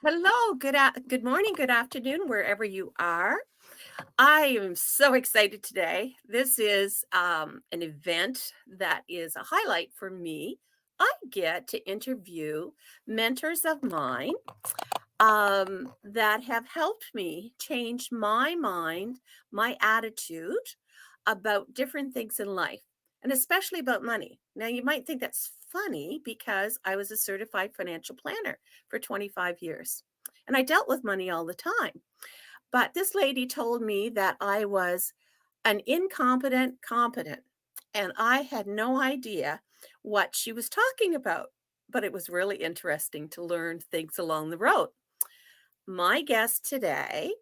Hello, good morning, good afternoon, wherever you are. I am so excited today. This is an event that is a highlight for me. I get to interview mentors of mine that have helped me change my mind, my attitude about different things in life, and especially about money. Now, you might think that's funny because I was a certified financial planner for 25 years and I dealt with money all the time. But this lady told me that I was an incompetent competent, and I had no idea what she was talking about. But it was really interesting to learn things along the road. My guest today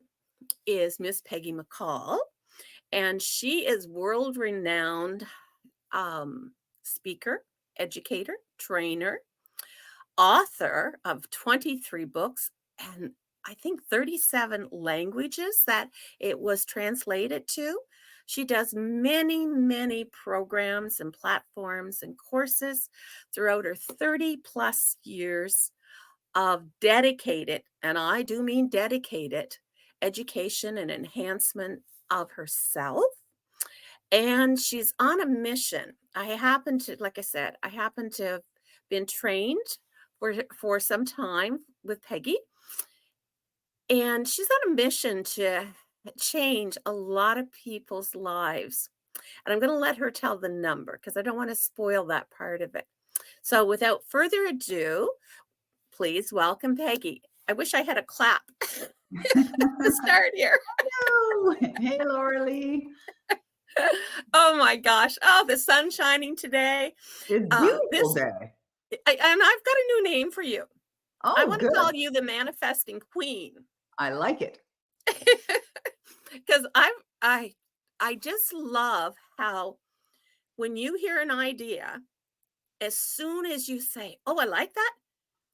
is Miss Peggy McColl, and she is world renowned speaker, educator, trainer, author of 23 books and I think 37 languages that it was translated to. She does many, many programs and platforms and courses throughout her 30 plus years of dedicated, and I do mean dedicated, education and enhancement of herself. And she's on a mission. I happen to, like I said, I happen to have been trained for some time with Peggy, and she's on a mission to change a lot of people's lives. And I'm going to let her tell the number because I don't want to spoil that part of it. So, without further ado, please welcome Peggy. I wish I had a clap to start here. Hello. Hey, Laura Lee. Oh my gosh. Oh, the sun's shining today. It's a beautiful This day. and I've got a new name for you. I Oh, want to call good. you the manifesting queen. I like it. Because I I just love how when you hear an idea, as soon as you say, "Oh, I like that."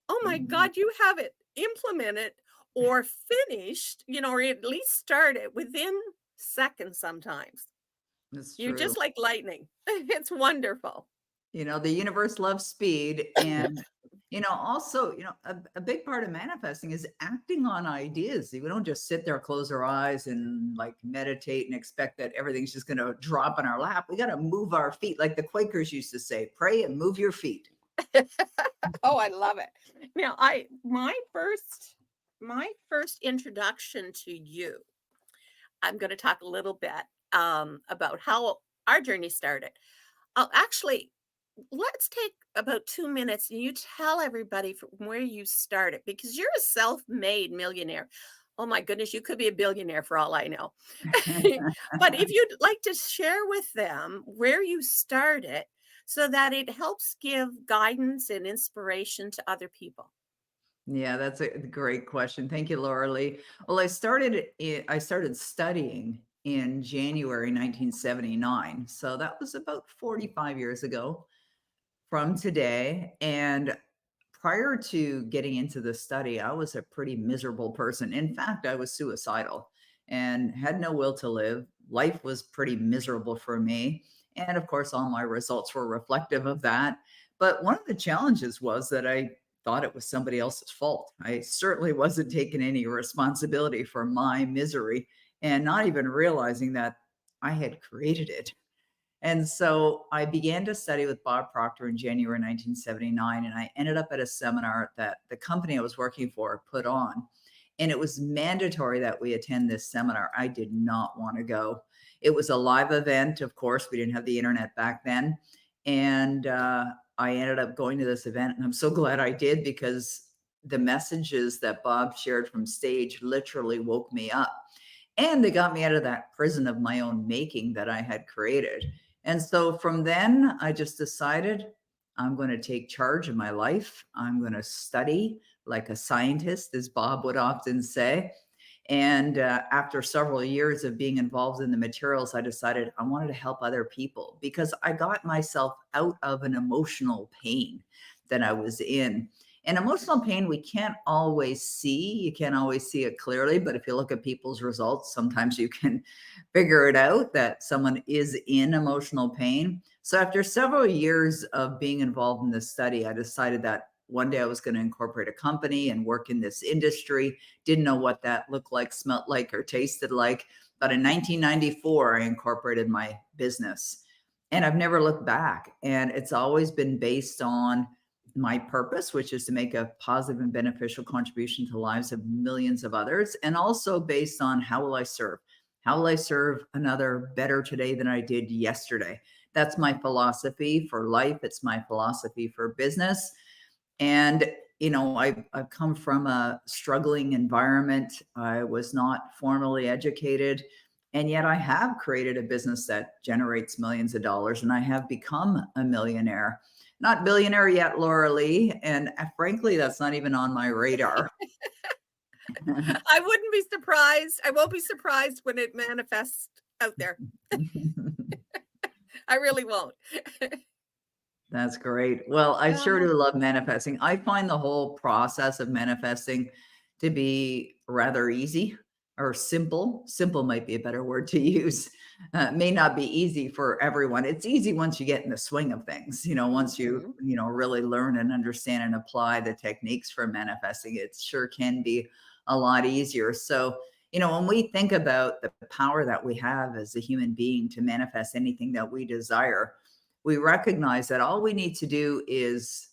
Oh my Mhm. God, you have it implemented or finished, or at least started within seconds sometimes. That's You're true. just like lightning. It's wonderful. The universe loves speed. And, also, a big part of manifesting is acting on ideas. We don't just sit there, close our eyes and like meditate and expect that everything's just going to drop in our lap. We got to move our feet. Like the Quakers used to say, pray and move your feet. Oh, I love it. Now, I my first introduction to you, I'm going to talk a little bit about how our journey started. Actually, let's take about 2 minutes and you tell everybody from where you started because you're a self-made millionaire. Oh my goodness, you could be a billionaire for all I know. But if you'd like to share with them where you started so that it helps give guidance and inspiration to other people. Yeah, that's a great question. Thank you, Laura Lee. Well, I started studying in January 1979. So that was about 45 years ago from today. And prior to getting into the study, I was a pretty miserable person. In fact, I was suicidal and had no will to live. Life was pretty miserable for me. And of course, all my results were reflective of that. But one of the challenges was that I thought it was somebody else's fault. I certainly wasn't taking any responsibility for my misery and not even realizing that I had created it. And so I began to study with Bob Proctor in January 1979, and I ended up at a seminar that the company I was working for put on. And it was mandatory that we attend this seminar. I did not want to go. It was a live event. Of course, we didn't have the internet back then. And I ended up going to this event, and I'm so glad I did because the messages that Bob shared from stage literally woke me up. And they got me out of that prison of my own making that I had created. And so from then, I just decided I'm going to take charge of my life. I'm going to study like a scientist, as Bob would often say. And after several years of being involved in the materials, I decided I wanted to help other people because I got myself out of an emotional pain that I was in. And emotional pain, we can't always see. You can't always see it clearly. But if you look at people's results, sometimes you can figure it out that someone is in emotional pain. So after several years of being involved in this study, I decided that one day I was going to incorporate a company and work in this industry. Didn't know what that looked like, smelt like, or tasted like. But in 1994, I incorporated my business and I've never looked back. And it's always been based on my purpose, which is to make a positive and beneficial contribution to the lives of millions of others, and also based on how will I serve? How will I serve another better today than I did yesterday? That's my philosophy for life. It's my philosophy for business. And, I've come from a struggling environment. I was not formally educated. And yet I have created a business that generates millions of dollars and I have become a millionaire. Not billionaire yet, Laura Lee. And frankly, that's not even on my radar. I wouldn't be surprised. I won't be surprised when it manifests out there. I really won't. That's great. Well, I sure Uh, do love manifesting. I find the whole process of manifesting to be rather easy or simple. Simple might be a better word to use. May not be easy for everyone. It's easy once you get in the swing of things. Once you, mhm, really learn and understand and apply the techniques for manifesting, it sure can be a lot easier. So, when we think about the power that we have as a human being to manifest anything that we desire, we recognize that all we need to do is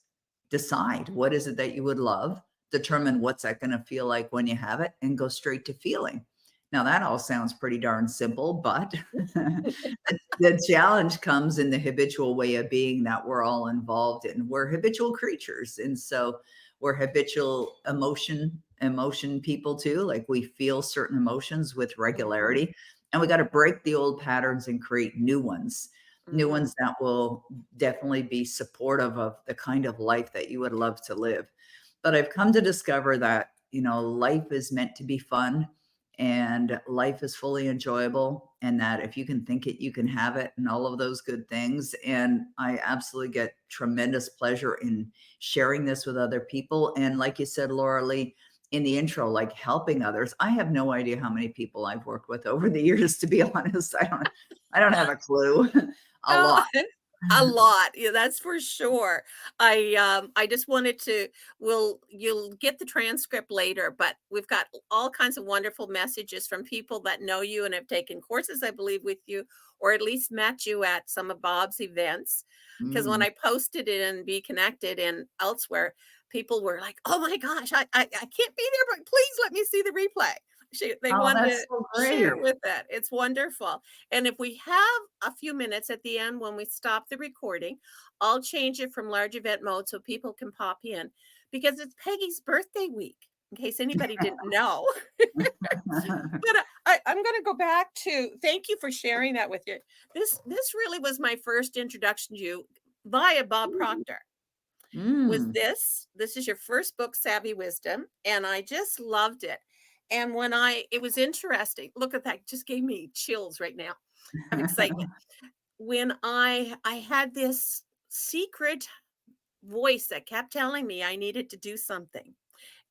decide what is it that you would love, determine what's that going to feel like when you have it, and go straight to feeling. Now, that all sounds pretty darn simple, but the challenge comes in the habitual way of being that we're all involved in. We're habitual creatures. And so we're habitual emotion people too. Like we feel certain emotions with mhm, regularity. And we got to break the old patterns and create new mhm, ones that will definitely be supportive of the kind of life that you would love to live. But I've come to discover that, life is meant to be fun and life is fully enjoyable, and that if you can think it, you can have it, and all of those good things. And I absolutely get tremendous pleasure in sharing this with other people. And like you said, Laura Lee, in the intro, like helping others. I have no idea how many people I've worked with over the years, to be honest. I don't have a clue. A Oh, lot. a lot. Yeah, that's for sure. I just wanted to you'll get the transcript later, but we've got all kinds of wonderful messages from people that know you and have taken courses, I believe, with you, or at least met you at some of Bob's events. Because when Mm. I posted it in Be Connected and elsewhere, people were like, "Oh my gosh, I can't be there, but please let me see the replay." They Oh, wanted that's to so share great. with it. It's wonderful. And if we have a few minutes at the end when we stop the recording, I'll change it from large event mode so people can pop in because it's Peggy's birthday week, in case anybody didn't know. But I'm going to go back to thank you for sharing that with you. This really was my first introduction to you via Bob Proctor. Was Mm. this is your first book, Savvy Wisdom, and I just loved it. And when it was interesting. Look at that, just gave me chills right now of excitement. When I had this secret voice that kept telling me I needed to do something.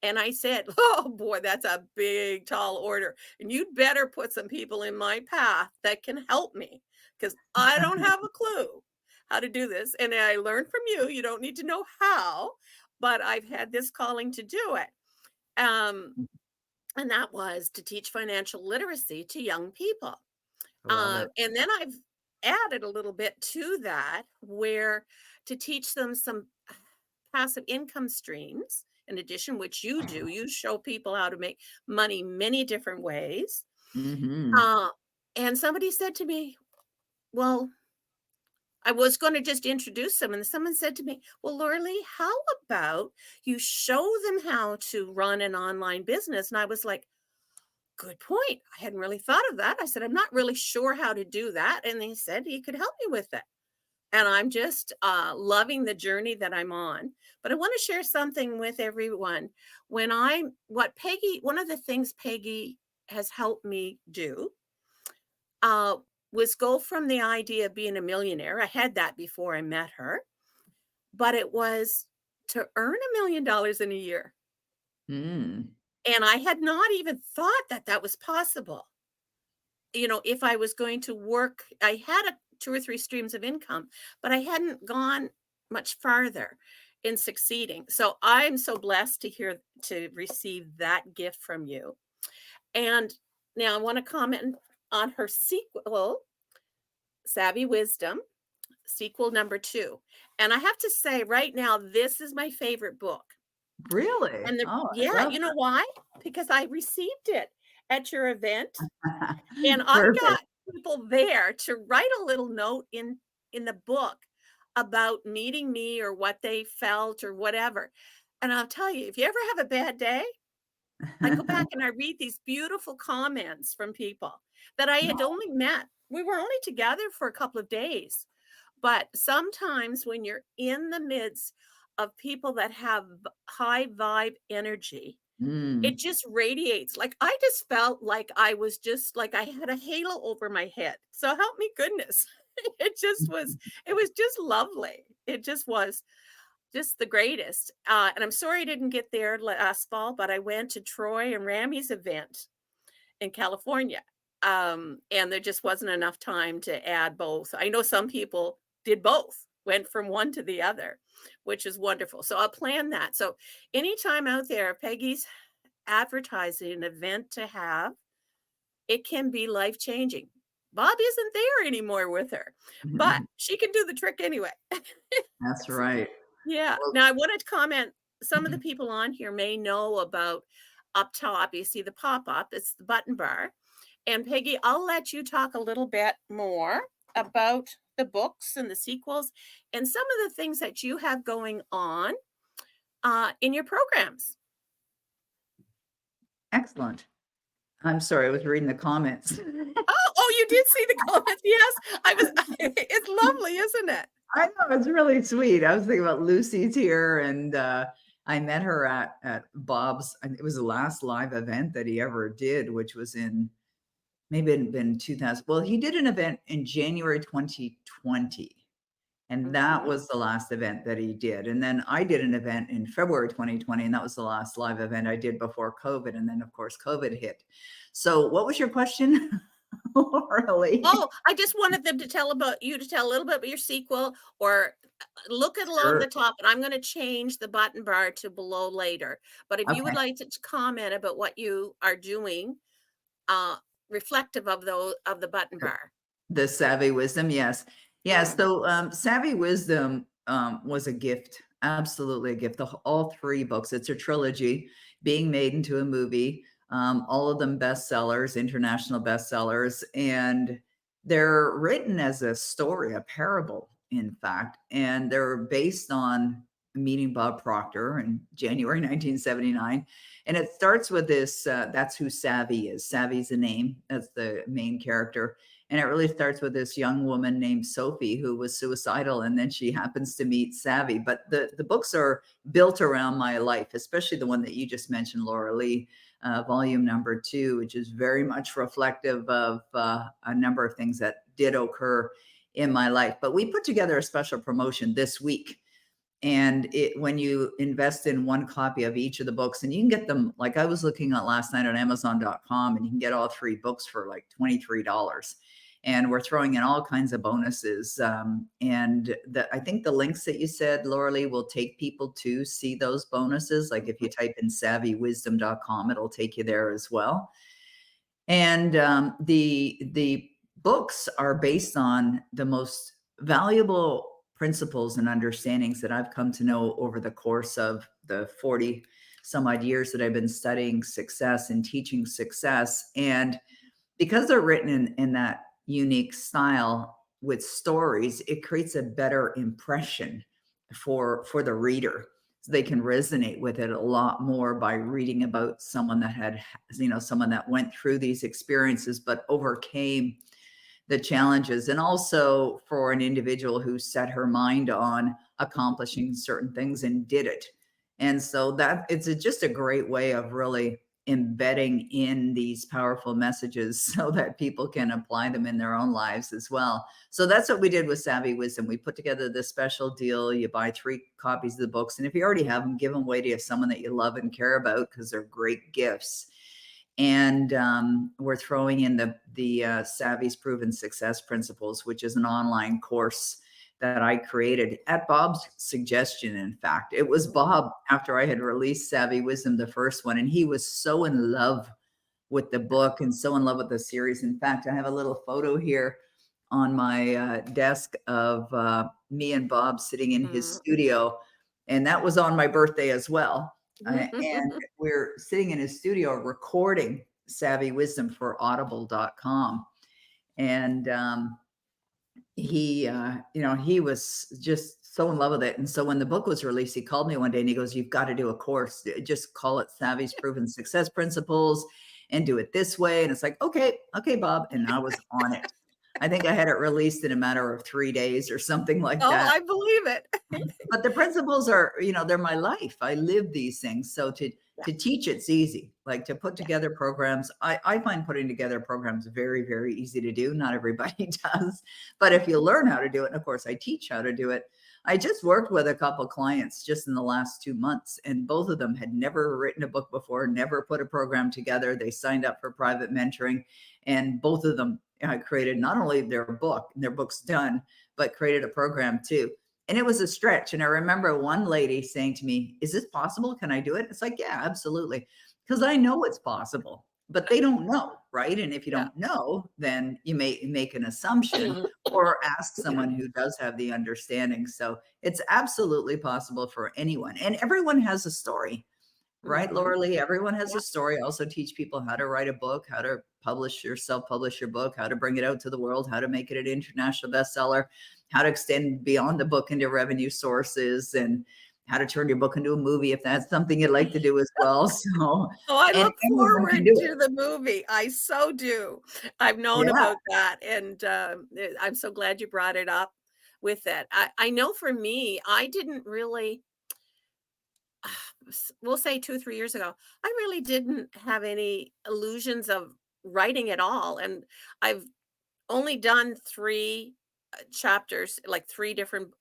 And I said, "Oh boy, that's a big tall order. And you'd better put some people in my path that can help me because I don't have a clue how to do this. And I learned from you, you don't need to know how, but I've had this calling to do it." Um, and that was to teach financial literacy to young people. Love it. And then I've added a little bit to that where to teach them some passive income streams in addition, which you do. You show people how to make money many different ways. Mhm. Uh, and somebody said to me, well, I was going to just introduce them. And someone said to me, well, Lorley, how about you show them how to run an online business? And I was like, good point. I hadn't really thought of that. I said, I'm not really sure how to do that. And they said he could help me with it. And I'm just loving the journey that I'm on. But I want to share something with everyone. One of the things Peggy has helped me do uh, was go from the idea of being a millionaire. I had that before I met her, but it was to earn $1 million in a year. Mm. And I had not even thought that that was possible. If I was going to work, I had two or three streams of income, but I hadn't gone much farther. in succeeding. So I'm so blessed to receive that gift from you. And now I want to comment on her sequel, Savvy Wisdom, sequel number 2. And I have to say right now, this is my favorite book. Really? And Oh, I yeah, love you know why? Because I received it at your event, that. and I Perfect. got people there to write a little note in the book about meeting me or what they felt or whatever. And I'll tell you, if you ever have a bad day, I go back and I read these beautiful comments from people that I had only met. We were only together for a couple of days, but sometimes when you're in the midst of people that have high vibe energy, it Mm. just radiates. Like, I just felt like I was just like I had a halo over my head. So help me goodness. It was just lovely. It just was just the greatest. And I'm sorry I didn't get there last fall, but I went to Troy and Rami's event in California. And there just wasn't enough time to add both. I know some people did both, went from one to the other, which is wonderful. So I'll plan that. So anytime out there, Peggy's advertising an event to have, it can be life changing. Bob isn't there anymore with her, but she can do the trick anyway. That's right. Yeah. Well, Now I wanted to comment, some of the people on here may know about up top, you see the pop-up, it's the button bar. And Peggy, I'll let you talk a little bit more about the books and the sequels and some of the things that you have going on in your programs. excellent. I'm sorry, I was reading the comments. Oh, you did see the comments. Yes, I was. It's lovely, isn't it? I know, it's really sweet. I was thinking about Lucy's here, and, I met her at Bob's, and it was the last live event that he ever did, which was in maybe it'd been 2000, well, he did an event in January 2020, and that Mhm. was the last event that he did, and then I did an event in February 2020, and that was the last live event I did before COVID, and then, of course, COVID hit. So what was your question? Really? Oh, I just wanted them to tell about you to tell a little bit about your sequel, or look at along the Sure. top. And I'm going to change the button bar to below later. But if you would Okay. like to comment about what you are doing, uh, reflective of the button bar. The Savvy Wisdom, yes. Yeah, Mm. so, Savvy Wisdom, was a gift, absolutely a gift, all 3 books, it's a trilogy being made into a movie, all of them bestsellers, international bestsellers, and they're written as a story, a parable, in fact, and they're based on meeting Bob Proctor in January 1979, and it starts with this, that's who Savvy is. Savvy's a name, that's the main character, and it really starts with this young woman named Sophie who was suicidal, and then she happens to meet Savvy. But the books are built around my life, especially the one that you just mentioned, Laura Lee, volume number 2, which is very much reflective of a number of things that did occur in my life. But we put together a special promotion this week, and when you invest in one copy of each of the books, and you can get them, like I was looking at last night on Amazon.com, and you can get all 3 books for like $23. And we're throwing in all kinds of bonuses. And I think the links that you said, Laura Lee, will take people to see those bonuses. Like if you type in savvywisdom.com, it'll take you there as well. And the books are based on the most valuable principles and understandings that I've come to know over the course of the 40 some odd years that I've been studying success and teaching success. And because they're written in that unique style with stories, it creates a better impression for the reader. So they can resonate with it a lot more by reading about someone that had, someone that went through these experiences but overcame the challenges, and also for an individual who set her mind on accomplishing certain things and did it. And so that just a great way of really embedding in these powerful messages so that people can apply them in their own lives as well. So that's what we did with Savvy Wisdom. We put together this special deal. You buy 3 copies of the books, and if you already have them, give them away to someone that you love and care about, because they're great gifts. And we're throwing in the Savvy's Proven Success Principles, which is an online course that I created at Bob's suggestion. In fact, it was Mhm. Bob after I had released Savvy Wisdom, the first one, and he was so in love with the book and so in love with the series. In fact, I have a little photo here on my desk of me and Bob sitting in his Mm. studio, and that was on my birthday as well. And we're sitting in his studio recording Savvy Wisdom for Audible.com. And he was just so in love with it. And so when the book was released, he called me one day and he goes, "You've got to do a course. Just call it Savvy's Proven Success Principles and do it this way." And it's like, okay, Bob. And I was on it. I think I had it released in a matter of 3 days or something like Oh, that. I believe it. But the principles are, they're my life. I live these things. So to Yeah, to teach it's easy. Like to put yeah. together programs, I find putting together programs very, very easy to do. Not everybody does, but if you Mhm. learn how to do it, and of course I teach how to do it. I just worked with a couple clients just in the last 2 months, and both of them had never written a book before, never put a program together. They signed up for private mentoring, and both of them created not only their book's done, but created a program too. And it was a stretch. And I remember one lady saying to me, "Is this possible? Can I do it?" It's like, yeah, absolutely. Because I know it's possible, but they don't know. Right. And if you Yeah. don't know, then you may make an assumption or ask someone who does have the understanding. So it's absolutely possible for anyone. And everyone has a story. Right, Mhm. Laura Lee? Everyone has a Yeah. story. I also teach people how to write a book, how to self-publish your book, how to bring it out to the world, how to make it an international bestseller, how to extend beyond the book into revenue sources, and how to turn your book into a movie if that's something you'd like to do as well. So, Oh, I and look anyone can forward do to it. the movie. I so do. I've known Yeah. about that, and, I'm so glad you brought it up with it. I know for me, I didn't really we'll say 2 or 3 years ago, I really didn't have any illusions of writing at all, and I've only done 3, chapters, like 3 different,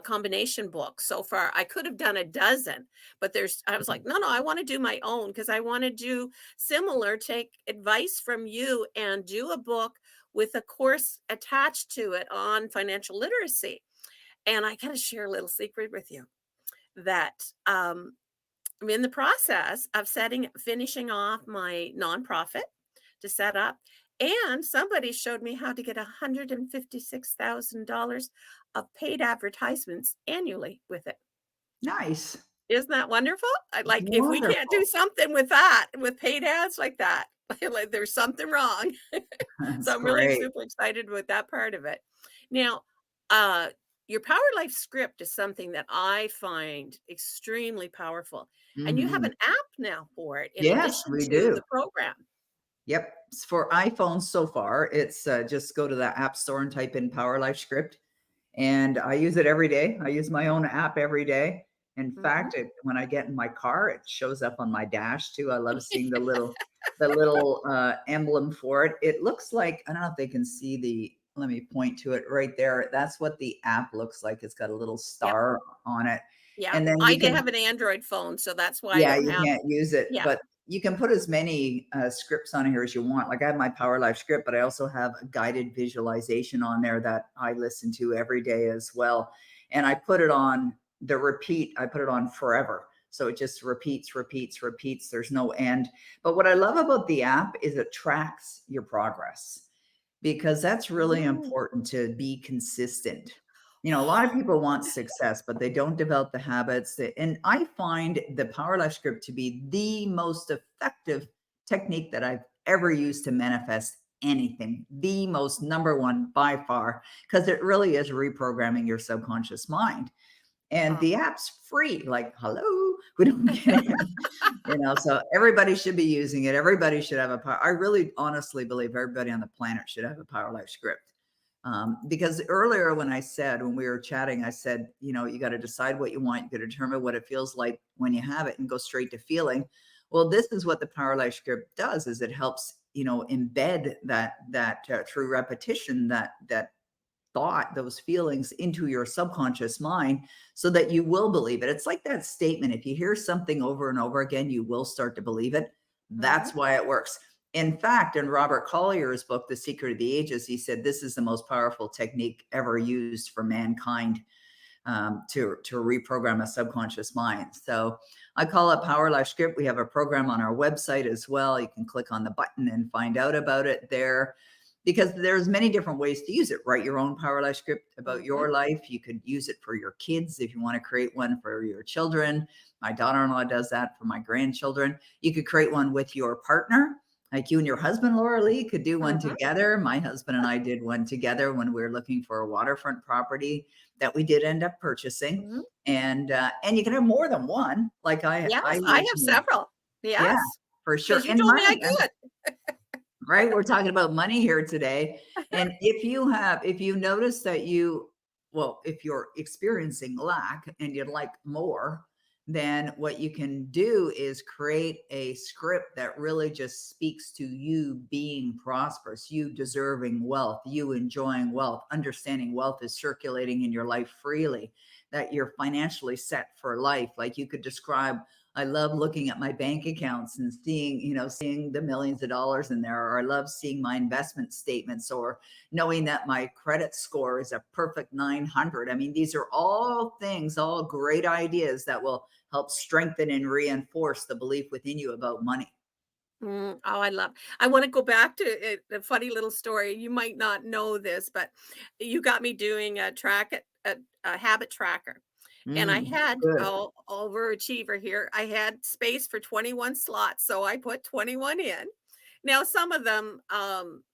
combination books so far. I could have done a dozen, but I was like, no, no, I want to do my own because I want to do similar, take advice from you and do a book with a course attached to it on financial literacy. And I got to share a little secret with you that I'm in the process of finishing off my nonprofit to set up. And somebody showed me how to get $156,000 of paid advertisements annually with it. Nice. Isn't that wonderful? Like, if we can't do Wonderful. something with that, with paid ads like that, like there's something wrong. That's So I'm really great. super excited with that part of it. Now, uh, your Power Life script is something that I find extremely powerful. And you have Mhm. an app now for it in Yes, addition we to do. the program. Yep. For iPhones so far, it's just go to the App Store and type in Power Life Script. And I use it every day. I use my own app every day. In Mhm. fact, when I get in my car, it shows up on my dash too. I love seeing the little emblem for it. It looks like, I don't know if they can see let me point to it right there. That's what the app looks like. It's got a little Yep. star on it. Yeah. And then I you did can, have an Android phone, so that's why I yeah, don't you have. can't use it, Yeah. but you can put as many scripts on here as you want. Like I have my Power Life script, but I also have a guided visualization on there that I listen to every day as well. And I put it on the repeat, I put it on forever. So it just repeats, repeats, repeats. There's no end. But what I love about the app is it tracks your progress because that's really Mm. important to be consistent. A lot of people want success, but they don't develop the habits. And I find the Power Life script to be the most effective technique that I've ever used to manifest anything, the most number one by far, because it really is reprogramming your subconscious mind. And the Uh-huh. app's free. Like, hello, we don't get it. So everybody should be using it. Everybody should have a power. I really honestly believe everybody on the planet should have a Power Life script. Because earlier when we were chatting, I said, you got to decide what you want. You got to determine what it feels like when you have it and go straight to feeling. Well, this is what the Power Life script does is it helps, embed that through repetition, that thought, those feelings into your subconscious mind so that you will believe it. It's like that statement. If you hear something over and over again, you will start to believe it. Mhm. That's why it works. In fact, in Robert Collier's book, The Secret of the Ages, he said this is the most powerful technique ever used for mankind to reprogram a subconscious mind. So I call it Power Life Script. We have a program on our website as well. You can click on the button and find out about it there, because there's many different ways to use it. Write your own Power Life Script about Mhm. your life. You could use it for your kids if you want to create one for your children. My daughter-in-law does that for my grandchildren. You could create one with your partner. Like you and your husband, Laura Lee, could do one Mhm. together. My husband and I did one together when we were looking for a waterfront property that we did end up purchasing. Mhm. And you can have more than one. Like I Yes, I have originally, several. yeah, Yes, for sure. because you And told me I money, could. right? We're talking about money here today. And if you notice that well, if you're experiencing lack and you'd like more, then what you can do is create a script that really just speaks to you being prosperous, you deserving wealth, you enjoying wealth, understanding wealth is circulating in your life freely, that you're financially set for life. Like you could describe, I love looking at my bank accounts and seeing, seeing the millions of dollars in there, or I love seeing my investment statements, or knowing that my credit score is a perfect 900. I mean, these are all things, all great ideas that will help strengthen and reinforce the belief within you about money. Oh, I wanna go back to it a funny little story. You might not know this, but you got me doing a habit tracker, and I had Good. oh, overachiever here. I had space for 21 slots, so I put 21 in. Now, some of them,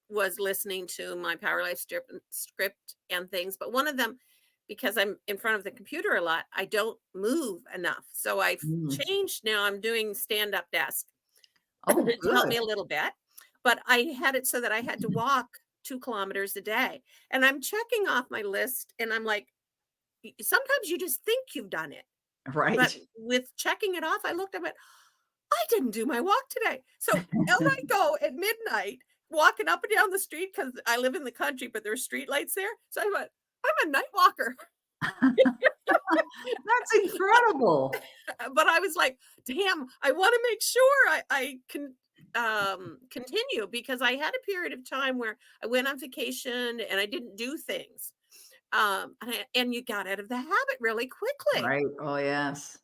was listening to my Power Life script and things, but one of them, because I'm in front of the computer a lot, I don't move enough. So I've Mm. changed now, I'm doing stand-up desk Oh, to help good. me a little bit, but I had it so that I had to walk 2 kilometers a day, and I'm checking off my list, and I'm like, sometimes you just think you've done it, but Right. with checking it off, I looked, I went, "I didn't do my walk today." So out I go at midnight, walking up and down the street because I live in the country, but there's street lights there, so I went, "I'm a night walker." That's incredible. But I was like, "Damn, I wanna make sure I can, continue," because I had a period of time where I went on vacation and I didn't do things, and you got out of the habit really quickly. Right. Oh, yes.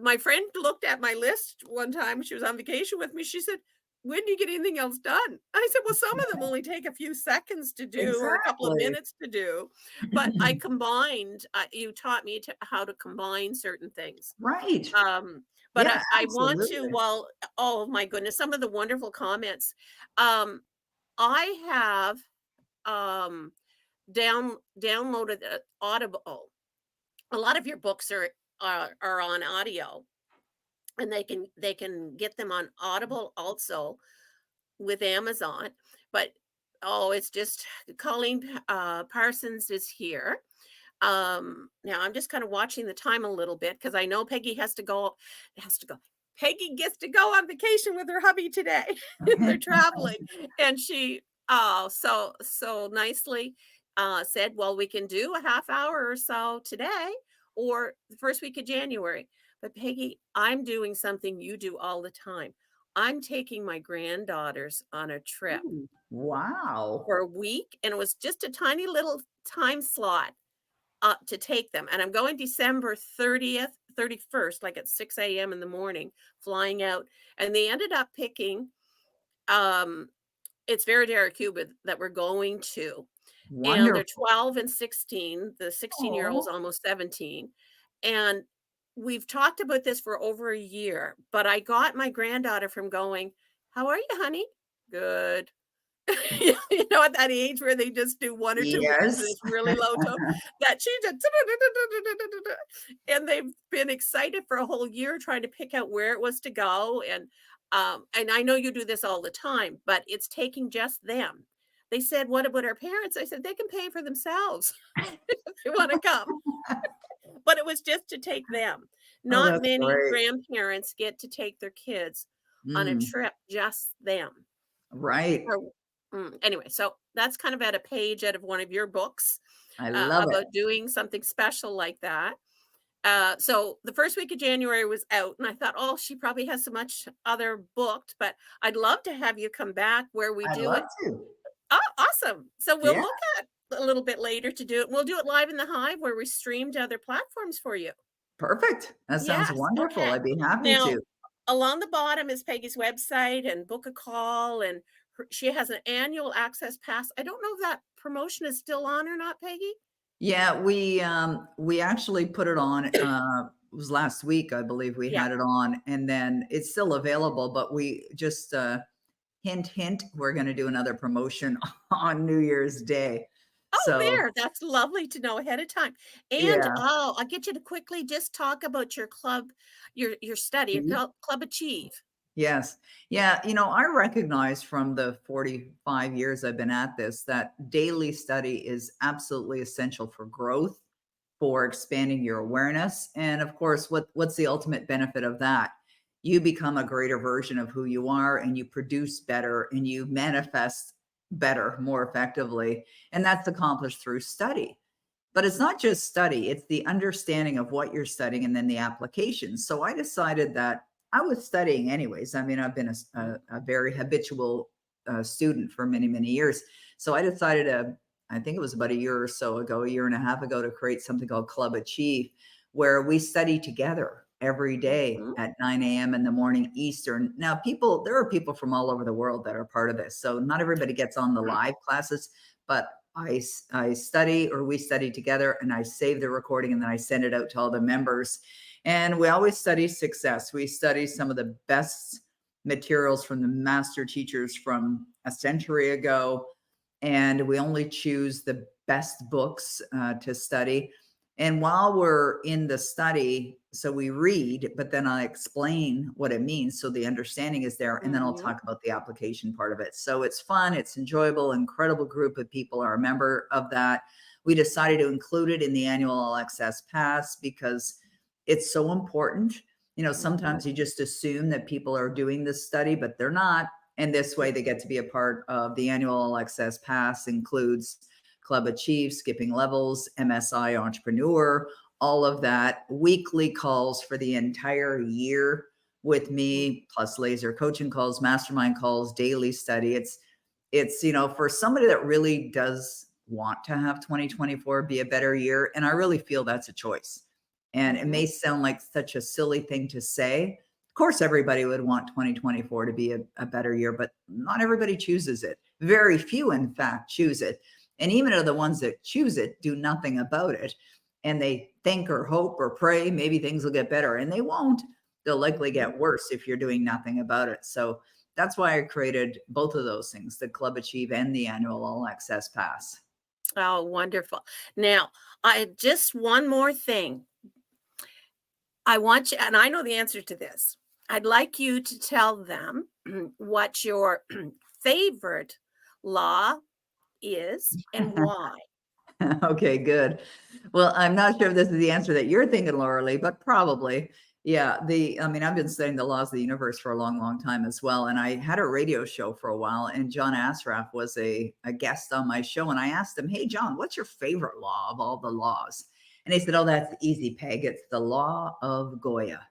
My friend looked at my list one time, she was on vacation with me, she said, "When do you get anything else done?" I said, "Well, some of them only take a few seconds to do or a couple of Exactly. minutes to do," but I combined, you taught me how to combine certain things. Right. Um, but Yeah, I want to, absolutely. well, oh my goodness, some of the wonderful comments. Um, I have, um, downloaded, Audible. A lot of your books are on audio, and they can get them on Audible also with Amazon, but, oh, it's just Colleen, Parsons is here. Now I'm just kind of watching the time a little bit because I know Peggy has to go. Peggy gets to go on vacation with her hubby today. They're traveling. And she so nicely said, "Well, we can do a half hour or so today or the first week of January." But Peggy, I'm doing something you do all the time. I'm taking my granddaughters on a trip Ooh, wow. for a week, and it was just a tiny little time slot to take them, and I'm going December 30th, 31st, like at 6 a.m. in the morning, flying out, and they ended up picking, um, it's Veradero, Cuba that we're going to, and they're Wonderful. 12 and 16, the 16-year-old's Oh, almost 17, and we've talked about this for over a year, but I got my granddaughter from going, "How are you, honey?" "Good." You know, at that age where they just do 1 or 2 words and yes. it's really low tone, that she just and they've been excited for a whole year trying to pick out where it was to go, and I know you do this all the time, but it's taking just them. They said, "What about our parents?" I said, "They can pay for themselves if they wanna come." But it was just to take them. Oh, Not that's many great. grandparents get to take their kids on a Mm, trip, just them. right. So, anyway, so that's kind of at a page out of one of your books, I love it. about doing something special like that. So the first week of January was out, and I thought, oh, she probably has so much other booked, but I'd love to have you come back where we I'd do love it. to. Oh, awesome. So we'll Yeah, look at a little bit later to do it. We'll do it live in the Hive where we stream to other platforms for you. perfect. That sounds Yes, wonderful. okay. I'd be happy Now, to. along the bottom is Peggy's website and book a call, and she has an annual access pass. I don't know if that promotion is still on or not, Peggy. Yeah, we actually put it on, it was last week, I believe we Yeah. had it on, and then it's still available, but we just, hint, hint, we're gonna do another promotion on New Year's Day. Oh, So, there. That's lovely to know ahead of time. And yeah. oh, I'll get you to quickly just talk about your club, your study, your club Achieve. Yes. Yeah, I recognize from the 45 years I've been at this that daily study is absolutely essential for growth, for expanding your awareness, and of course, what's the ultimate benefit of that? You become a greater version of who you are, and you produce better, and you manifest better, more effectively, and that's accomplished through study. But it's not just study, it's the understanding of what you're studying and then the application. So I decided that I was studying anyways. I mean, I've been a very habitual student for many, many years. So I decided I think it was about a year or so ago, a year and a half ago, to create something called Club Achieve, where we study together every day Mhm, at 9 a.m. in the morning Eastern. Now, there are people from all over the world that are part of this. So not everybody gets on the mhm, live classes, but I study, or we study together, and I save the recording, and then I send it out to all the members. And we always study success. We study some of the best materials from the master teachers from a century ago, and we only choose the best books to study. And while we're in the study, so we read, but then I explain what it means. So the understanding is there. And then I'll mhm, talk about the application part of it. So it's fun, it's enjoyable, incredible group of people are a member of that. We decided to include it in the annual All Access Pass because it's so important. mhm, Sometimes you just assume that people are doing this study, but they're not. And this way they get to be a part of the annual All Access Pass, includes Club Achieve, Skipping Levels, MSI Entrepreneur, all of that, weekly calls for the entire year with mhm, me, plus laser coaching calls, mastermind calls, daily study. It's for somebody that really does want to have 2024 be a better year, and I really feel that's a choice. And it mhm, may sound like such a silly thing to say. Of course, everybody would want 2024 to be a better year, but not everybody chooses it. Very few, in fact, choose it. And even of the ones that choose it do nothing about it. And they think or hope or pray maybe things will get better, and they won't. They'll likely mhm. get worse if you're doing nothing about it. So that's why I created both of those things, the Club Achieve and the annual All Access Pass. Oh, wonderful. Now, I just one more thing. I want you, and I know the answer to this. I'd like you to tell them what your favorite law is and why. Okay, good. Well, I'm not sure if this is the answer that you're thinking, Laura Lee, but probably. Yeah, I mean, I've been studying the laws of the universe for a long, long time as well. And I had a radio show for a while, and John Asraf was a guest on my show. And I asked him, "Hey, John, what's your favorite law of all the laws?" And he said, "Oh, that's easy, Peg. It's the law of Goya."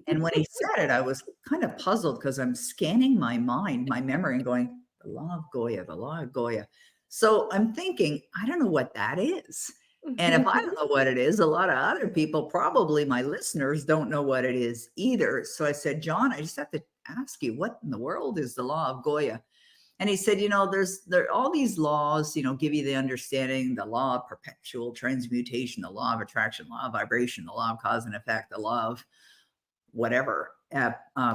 And when he said it, I was kind of puzzled because I'm scanning my mind, my memory, and going, the law of Goya, the law of Goya. So I'm thinking, I don't know what that is. And if I don't know what it is, a lot of other people, probably my listeners, don't know what it is either. So I said, John, I just have to ask you, what in the world is the law of Goya? And he said, there all these laws, give you the understanding, the law of perpetual transmutation, the law of attraction, law of vibration, the law of cause and effect, the law of whatever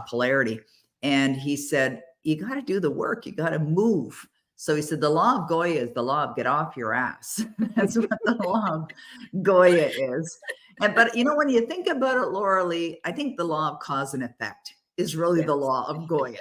polarity. And he said, you got to do the work. You got to move. So he said, the law of Goya is the law of get off your ass. That's what the law of Goya is. But when you think about it, Laura Lee, I think the law of cause and effect is really the Yes. law of Goya,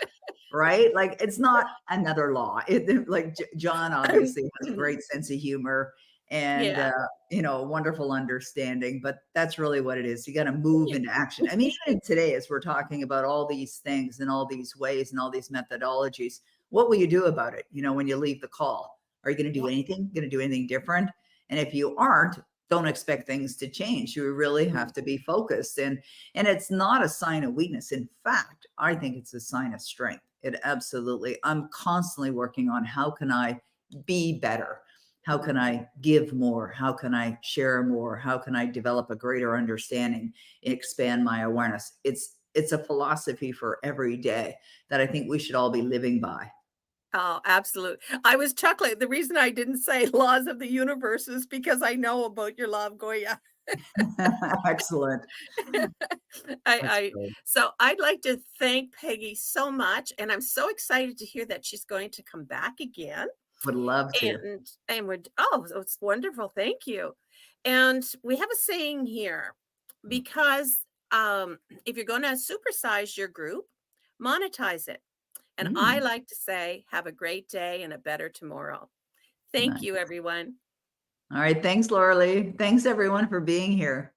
right? Like it's not another law. Like John obviously has a great sense of humor and Yeah. wonderful understanding, but that's really what it is. You got to move Yeah. into action. I mean, even today, as we're talking about all these things and all these ways and all these methodologies, what will you do about it? When you leave the call, are you going to do Yeah. anything? Going to do anything different? And if you aren't, don't expect things to change. You really have to be focused, and it's not a sign of weakness. In fact, I think it's a sign of strength. It absolutely. I'm constantly working on how can I be better? How can I give more? How can I share more? How can I develop a greater understanding, expand my awareness? It's a philosophy for every day that I think we should all be living by. Oh, absolute. I was chuckling. The reason I didn't say laws of the universe is because I know about your love, Goya. Excellent. That's I good. so I'd like to thank Peggy so much, and I'm so excited to hear that she's going to come back again. Would love to. And we're oh, so it's wonderful. Thank you. And we have a saying here because if you're going to supersize your group, monetize it. And I Mm, like to say, have a great day and a better tomorrow. Thank you, nice. everyone. All right. Thanks, Laura Lee. Thanks everyone for being here.